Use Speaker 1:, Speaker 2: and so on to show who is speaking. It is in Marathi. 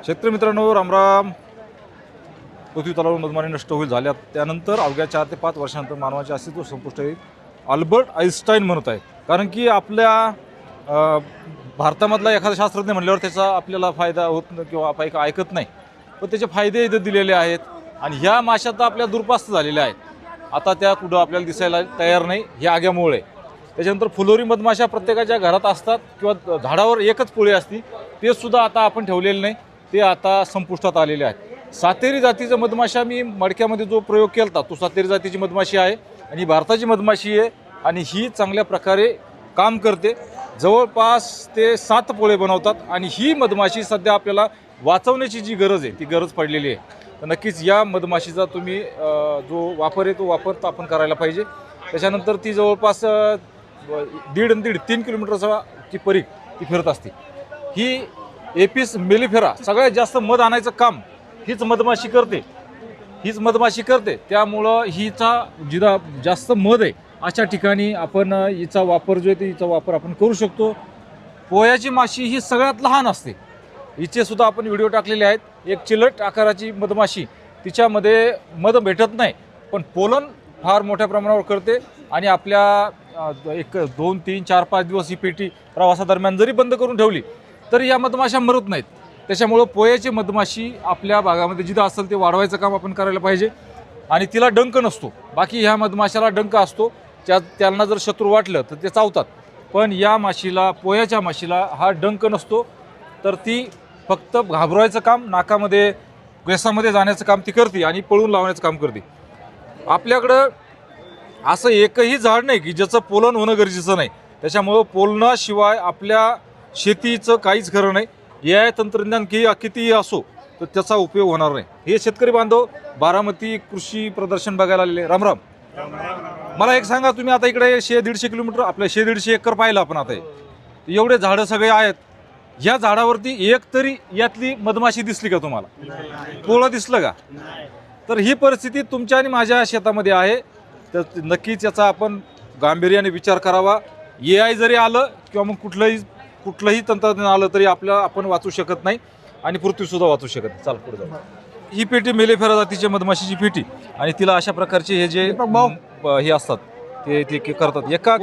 Speaker 1: शेतकरी मित्रांनो, रामराम. पृथ्वी तलावर मधमारी नष्ट होईल झाल्या त्यानंतर अवघ्या 4 ते 5 वर्षानंतर मानवाचे अस्तित्व संपुष्ट येईल अल्बर्ट आइन्स्टाईन म्हणत आहेत. कारण की आपल्या भारतामधला एखादा शास्त्रज्ञ म्हणल्यावर त्याचा आपल्याला फायदा होत नाही किंवा आपण ऐकत नाही, पण त्याचे फायदे इथं दिलेले आहेत. आणि ह्या माश्या तर आपल्या दुर्पास्त झालेल्या आहेत. आता त्या कुठं आपल्याला दिसायला तयार नाही, हे आग्यामुळे. त्याच्यानंतर फुलोरी मधमाशा प्रत्येकाच्या घरात असतात किंवा झाडावर एकच पोळी असती, ते सुद्धा आता आपण ठेवलेले नाही, ते आता संपुष्टात आलेले आहेत. सातेरी जातीचं मधमाशा मी मडक्यामध्ये जो प्रयोग केला तो सातेरी जातीची मधमाशी आहे आणि भारताची मधमाशी आहे. आणि ही चांगल्या प्रकारे काम करते. जवळपास ते 7 पोळे बनवतात. आणि ही मधमाशी सध्या आपल्याला वाचवण्याची जी गरज आहे ती गरज पडलेली आहे. तर नक्कीच या मधमाशीचा तुम्ही जो वापर आहे तो वापर तर आपण करायला पाहिजे. त्याच्यानंतर ती जवळपास 1.5-3 किलोमीटरचा ती परीघ ती फिरत असते. ही एपिस मेलिफेरा सगळ्यात जास्त मध आणायचं काम हीच मधमाशी करते. त्यामुळं हिचा जिथं जास्त मध आहे अशा ठिकाणी आपण हिचा वापर जो आहे ते हिचा वापर आपण करू शकतो. पोह्याची माशी ही सगळ्यात लहान असते. हिचे सुद्धा आपण व्हिडिओ टाकलेले आहेत. एक चिलट आकाराची मधमाशी, तिच्यामध्ये मध भेटत नाही, पण पोलन फार मोठ्या प्रमाणावर करते. आणि आपल्या 1, 2, 3, 4, 5 दिवस ही पेटी प्रवासादरम्यान जरी बंद करून ठेवली तरी या मधमाशा मरत नाहीत. त्याच्यामुळं पोह्याची मधमाशी आपल्या भागामध्ये जिथं असेल ते वाढवायचं काम आपण करायला पाहिजे. आणि तिला डंक नसतो. बाकी ह्या मधमाशाला डंक असतो, त्यांना जर शत्रू वाटलं तर ते चावतात. पण या माशीला, पोह्याच्या माशीला हा डंक नसतो. तर ती फक्त घाबरवायचं काम, नाकामध्ये केसामध्ये जाण्याचं काम ती करते आणि पळून लावण्याचं काम करते. आपल्याकडं असं एकही झाड नाही की ज्याचं पोलन होणं गरजेचं नाही. त्याच्यामुळं पोलनाशिवाय आपल्या शेतीचं काहीच खरं नाही. AI तंत्रज्ञान कितीही असो तर त्याचा उपयोग होणार नाही. हे शेतकरी बांधव बारामती कृषी प्रदर्शन बघायला आलेले. रामराम. मला एक सांगा, तुम्ही आता इकडे 100-150 किलोमीटर आपल्या 100-150 एकर पाहिलं आपण. आता एवढे झाडं सगळे आहेत. ह्या झाडावरती एक तरी यातली मधमाशी दिसली का तुम्हाला? पोळं दिसलं का? तर ही परिस्थिती तुमच्या आणि माझ्या शेतामध्ये आहे. तर नक्कीच याचा आपण गांभीर्याने विचार करावा. AI जरी आलं किंवा मग कुठलंही तंत्रज्ञान आलं तरी आपण वाचू शकत नाही आणि पृथ्वीसुद्धा वाचू शकत नाही. चाल पुढे जाऊ. ही पेटी मेलिफेरा जातीच्या मधमाशीची पेटी. आणि तिला अशा प्रकारचे हे जे हे असतात ते करतात. एका